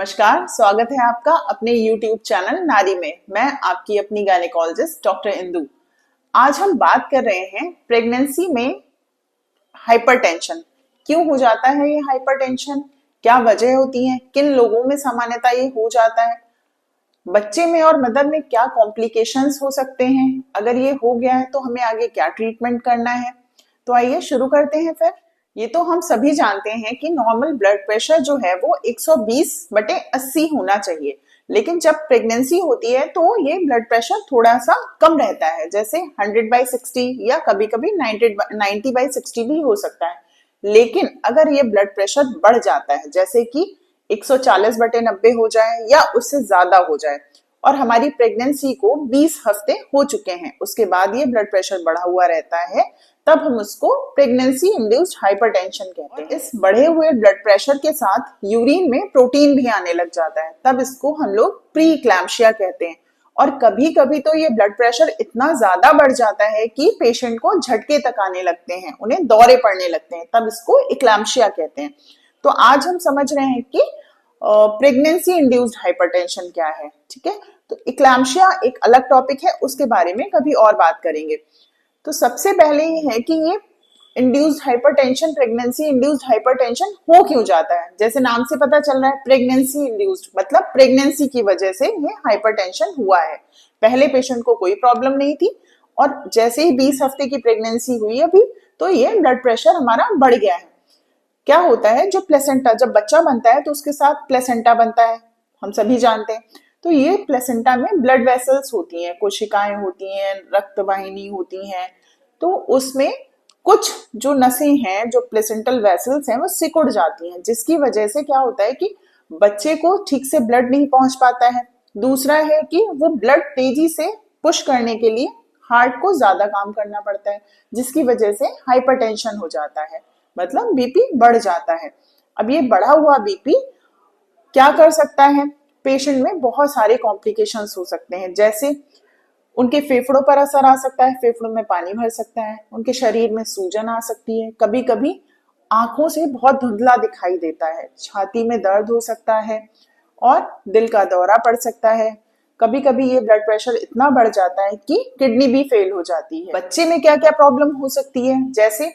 नमस्कार, स्वागत है आपका अपने YouTube चैनल नारी में। मैं आपकी अपनी गायनेकोलॉजिस्ट डॉक्टर इंदु। आज हम बात कर रहे हैं प्रेगनेंसी में हाइपरटेंशन। क्यों हो जाता है ये हाइपरटेंशन, क्या वजह होती है, किन लोगों में सामान्यतः ये हो जाता है, बच्चे में और मदर में क्या कॉम्प्लिकेशंस हो सकते हैं, अगर ये हो गया है तो हमें आगे क्या ट्रीटमेंट करना है। तो आइए शुरू करते हैं फिर। ये तो हम सभी जानते हैं कि नॉर्मल ब्लड प्रेशर जो है वो 120/80 होना चाहिए, लेकिन जब प्रेगनेंसी होती है तो ये ब्लड प्रेशर थोड़ा सा कम रहता है, जैसे 100/60 या कभी कभी 90/60 भी हो सकता है। लेकिन अगर ये ब्लड प्रेशर बढ़ जाता है, जैसे कि 140/90 हो जाए या उससे ज्यादा हो जाए, और हमारी प्रेगनेंसी को 20 हफ्ते हो चुके हैं, उसके बाद ये ब्लड प्रेशर बढ़ा हुआ रहता है, तब हम उसको प्रेगनेंसी इंड्यूस्ड हाइपरटेंशन कहते हैं। इस बढ़े हुए ब्लड प्रेशर के साथ यूरिन में प्रोटीन भी आने लग जाता है, तब इसको हम लोग प्री इक्लैम्सिया कहते हैं। और कभी कभी तो ये ब्लड प्रेशर इतना ज्यादा बढ़ जाता है कि पेशेंट को झटके तक आने लगते हैं, उन्हें दौरे पड़ने लगते हैं, तब इसको इक्लैम्सिया कहते हैं। तो आज हम समझ रहे हैं कि प्रेगनेंसी इंड्यूस्ड हाइपरटेंशन क्या है। ठीक है, तो इक्लैम्सिया एक अलग टॉपिक है, उसके बारे में कभी और बात करेंगे। तो सबसे पहले ये है कि ये induced hypertension, pregnancy induced hypertension हो क्यों जाता है। जैसे नाम से पता चल रहा है, प्रेगनेंसी इंड्यूस्ड मतलब प्रेगनेंसी की वजह से ये हाइपरटेंशन हुआ है। पहले पेशेंट को कोई प्रॉब्लम नहीं थी, और जैसे ही 20 हफ्ते की प्रेगनेंसी हुई अभी, तो ये ब्लड प्रेशर हमारा बढ़ गया है। क्या होता है, जो प्लेसेंटा, जब बच्चा बनता है तो उसके साथ प्लेसेंटा बनता है, हम सभी जानते हैं। तो ये प्लेसेंटा में ब्लड वेसल्स होती हैं, कोशिकाएं होती हैं, रक्त वाहिनी होती हैं। तो उसमें कुछ जो नसें हैं, जो प्लेसेंटल वेसल्स हैं, वो सिकुड़ जाती हैं, जिसकी वजह से क्या होता है कि बच्चे को ठीक से ब्लड नहीं पहुंच पाता है। दूसरा है कि वो ब्लड तेजी से पुश करने के लिए हार्ट को ज्यादा काम करना पड़ता है, जिसकी वजह से हाइपरटेंशन हो जाता है, मतलब बीपी बढ़ जाता है। अब ये बढ़ा हुआ बीपी क्या कर सकता है, पेशेंट में बहुत सारे कॉम्प्लिकेशंस हो सकते हैं। जैसे उनके फेफड़ों पर असर आ सकता है, फेफड़ों में पानी भर सकता है, उनके शरीर में सूजन आ सकती है, कभी कभी आंखों से बहुत धुंधला दिखाई देता है, छाती में दर्द हो सकता है, और दिल का दौरा पड़ सकता है। कभी कभी ये ब्लड प्रेशर इतना बढ़ जाता है कि किडनी भी फेल हो जाती है। बच्चे में क्या क्या प्रॉब्लम हो सकती है, जैसे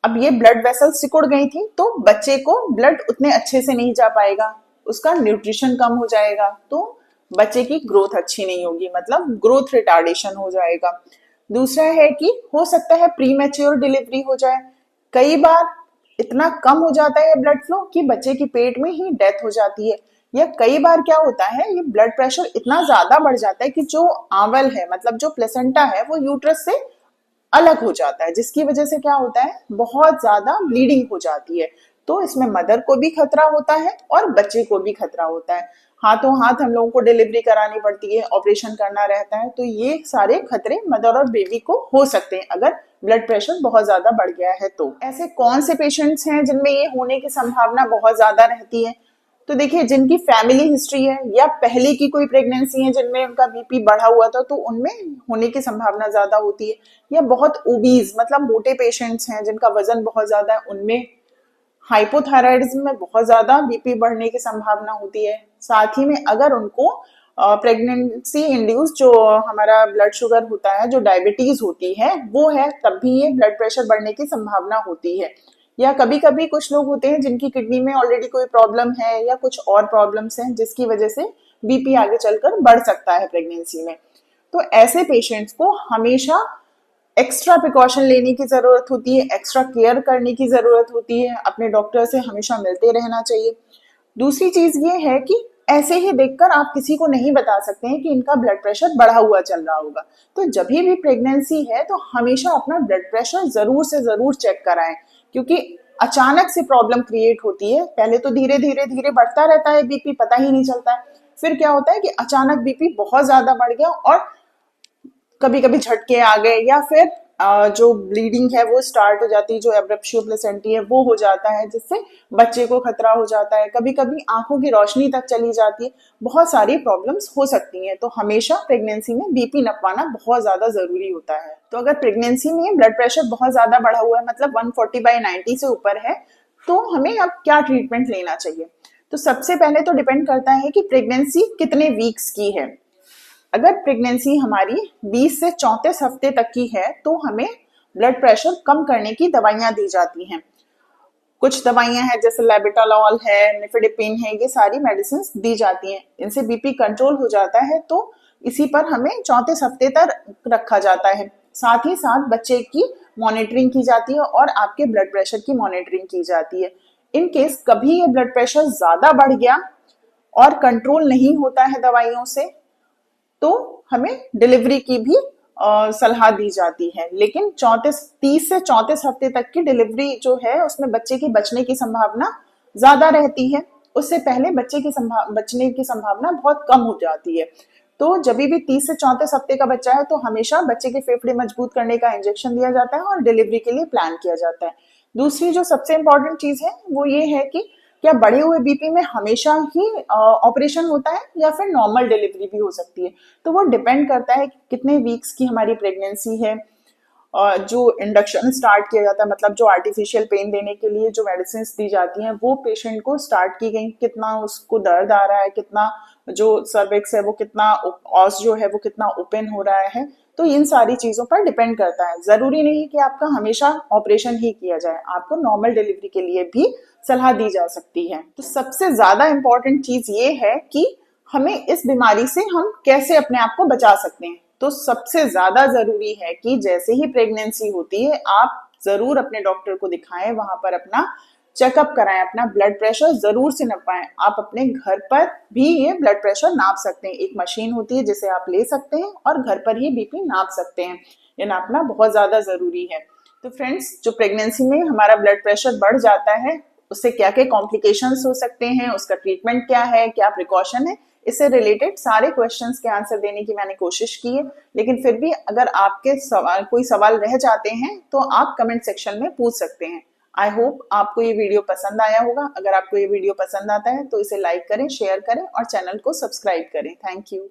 अब ये ब्लड वेसल सिकुड़ गई थी, तो बच्चे को ब्लड उतने अच्छे से नहीं जा पाएगा, उसका न्यूट्रिशन कम हो जाएगा, तो बच्चे की ग्रोथ अच्छी नहीं होगी, मतलब ग्रोथ रिटार्डेशन हो जाएगा। दूसरा है कि हो सकता है प्री मैच्योर डिलीवरी हो जाए। कई बार इतना कम हो जाता है ब्लड फ्लो कि बच्चे की पेट में ही डेथ हो जाती है। या कई बार क्या होता है, ये ब्लड प्रेशर इतना ज्यादा बढ़ जाता है कि जो आंवल है, मतलब जो प्लेसेंटा है, वो यूट्रस से अलग हो जाता है, जिसकी वजह से क्या होता है, बहुत ज्यादा ब्लीडिंग हो जाती है। तो इसमें मदर को भी खतरा होता है और बच्चे को भी खतरा होता है। हाथों हाथ हम लोगों को डिलीवरी करानी पड़ती है, ऑपरेशन करना रहता है, तो ये सारे खतरे मदर और बेबी को हो सकते हैं अगर ब्लड प्रेशर बहुत ज्यादा बढ़ गया है। तो ऐसे कौन से पेशेंट्स हैं जिनमें ये होने की संभावना बहुत ज्यादा रहती है। तो देखिए, जिनकी फैमिली हिस्ट्री है या पहले की कोई प्रेगनेंसी है जिनमें उनका बीपी बढ़ा हुआ था, तो उनमें होने की संभावना ज्यादा होती है। या बहुत ओबीज मतलब मोटे पेशेंट्स हैं जिनका वजन बहुत ज्यादा है, उनमें हाइपोथायराइडिज्म में बहुत ज्यादा बीपी बढ़ने की संभावना होती है। साथ ही में अगर उनको प्रेगनेंसी इंड्यूस जो हमारा ब्लड शुगर होता है, जो डायबिटीज होती है, वो है, तब भी ये ब्लड प्रेशर बढ़ने की संभावना होती है। या कभी कभी कुछ लोग होते हैं जिनकी किडनी में ऑलरेडी कोई प्रॉब्लम है या कुछ और प्रॉब्लम्स हैं, जिसकी वजह से बीपी आगे चलकर बढ़ सकता है प्रेगनेंसी में। तो ऐसे पेशेंट्स को हमेशा एक्स्ट्रा प्रिकॉशन लेने की जरूरत होती है, एक्स्ट्रा केयर करने की जरूरत होती है, अपने डॉक्टर से हमेशा मिलते रहना चाहिए। दूसरी चीज ये है कि ऐसे ही देखकर आप किसी को नहीं बता सकते हैं कि इनका ब्लड प्रेशर बढ़ा हुआ चल रहा होगा। तो जब भी प्रेगनेंसी है तो हमेशा अपना ब्लड प्रेशर जरूर से जरूर चेक कराएं, क्योंकि अचानक से प्रॉब्लम क्रिएट होती है। पहले तो धीरे धीरे धीरे बढ़ता रहता है बीपी, पता ही नहीं चलता है। फिर क्या होता है कि अचानक बीपी बहुत ज्यादा बढ़ गया, और कभी कभी झटके आ गए, या फिर जो ब्लीडिंग है वो स्टार्ट हो जाती है, जो एब्रप्शियो प्लेसेंटी है वो हो जाता है, जिससे बच्चे को खतरा हो जाता है। कभी कभी आंखों की रोशनी तक चली जाती है, बहुत सारी प्रॉब्लम्स हो सकती हैं। तो हमेशा प्रेगनेंसी में बीपी नपवाना बहुत ज्यादा जरूरी होता है। तो अगर प्रेगनेंसी में ब्लड प्रेशर बहुत ज्यादा बढ़ा हुआ है, मतलब 140/90 से ऊपर है, तो हमें अब क्या ट्रीटमेंट लेना चाहिए। तो सबसे पहले तो डिपेंड करता है कि प्रेगनेंसी कितने वीक्स की है। अगर प्रेगनेंसी हमारी 20 से 34 हफ्ते तक की है तो हमें ब्लड प्रेशर कम करने की दवाइयां दी जाती हैं। कुछ दवाइयां हैं जैसे लेबेटालॉल है, निफेडिपिन है, ये सारी मेडिसिन दी जाती हैं। इनसे बीपी कंट्रोल हो जाता है, तो इसी पर हमें 34 हफ्ते तक रखा जाता है। साथ ही साथ बच्चे की मॉनिटरिंग की जाती है और आपके ब्लड प्रेशर की मॉनिटरिंग की जाती है। इन केस कभी ये ब्लड प्रेशर ज्यादा बढ़ गया और कंट्रोल नहीं होता है दवाइयों से, तो हमें डिलीवरी की भी सलाह दी जाती है। लेकिन 30 से 34 हफ्ते तक की डिलीवरी जो है उसमें बच्चे की बचने की संभावना ज्यादा रहती है। उससे पहले बच्चे की बचने की संभावना बहुत कम हो जाती है। तो जब भी 30 से 34 हफ्ते का बच्चा है तो हमेशा बच्चे के फेफड़े मजबूत करने का इंजेक्शन दिया जाता है और डिलीवरी के लिए प्लान किया जाता है। दूसरी जो सबसे इंपॉर्टेंट चीज है वो ये है कि क्या बढ़े हुए बीपी में हमेशा ही ऑपरेशन होता है या फिर नॉर्मल डिलीवरी भी हो सकती है। तो वो डिपेंड करता है कि कितने वीक्स की हमारी प्रेगनेंसी है। जो इंडक्शन स्टार्ट किया जाता है, मतलब जो आर्टिफिशियल पेन देने के लिए जो मेडिसिन दी जाती हैं वो पेशेंट को स्टार्ट की गई, कितना उसको दर्द आ रहा है, कितना जो सर्विक्स है वो कितना, ऑस जो है वो कितना ओपन हो रहा है। तो इन सारी चीजों पर डिपेंड करता है। जरूरी नहीं कि आपका हमेशा ऑपरेशन ही किया जाए, आपको नॉर्मल डिलीवरी के लिए भी सलाह दी जा सकती है। तो सबसे ज्यादा इंपॉर्टेंट चीज ये है कि हमें इस बीमारी से हम कैसे अपने आप को बचा सकते हैं। तो सबसे ज्यादा जरूरी है कि जैसे ही प्रेगनेंसी होती है आप जरूर अपने डॉक्टर को दिखाएं, वहां पर अपना चेकअप कराएं, अपना ब्लड प्रेशर जरूर से नपाएं। आप अपने घर पर भी ये ब्लड प्रेशर नाप सकते हैं। एक मशीन होती है जिसे आप ले सकते हैं और घर पर ही बीपी नाप सकते हैं। ये नापना बहुत ज्यादा जरूरी है। तो फ्रेंड्स, जो प्रेगनेंसी में हमारा ब्लड प्रेशर बढ़ जाता है उससे क्या क्या कॉम्प्लिकेशंस हो सकते हैं, उसका ट्रीटमेंट क्या है, क्या प्रिकॉशन है, इससे रिलेटेड सारे क्वेश्चंस के आंसर देने की मैंने कोशिश की है। लेकिन फिर भी अगर आपके कोई सवाल रह जाते हैं तो आप कमेंट सेक्शन में पूछ सकते हैं। आई होप आपको ये वीडियो पसंद आया होगा। अगर आपको ये वीडियो पसंद आता है तो इसे लाइक करें, शेयर करें और चैनल को सब्सक्राइब करें। Thank you.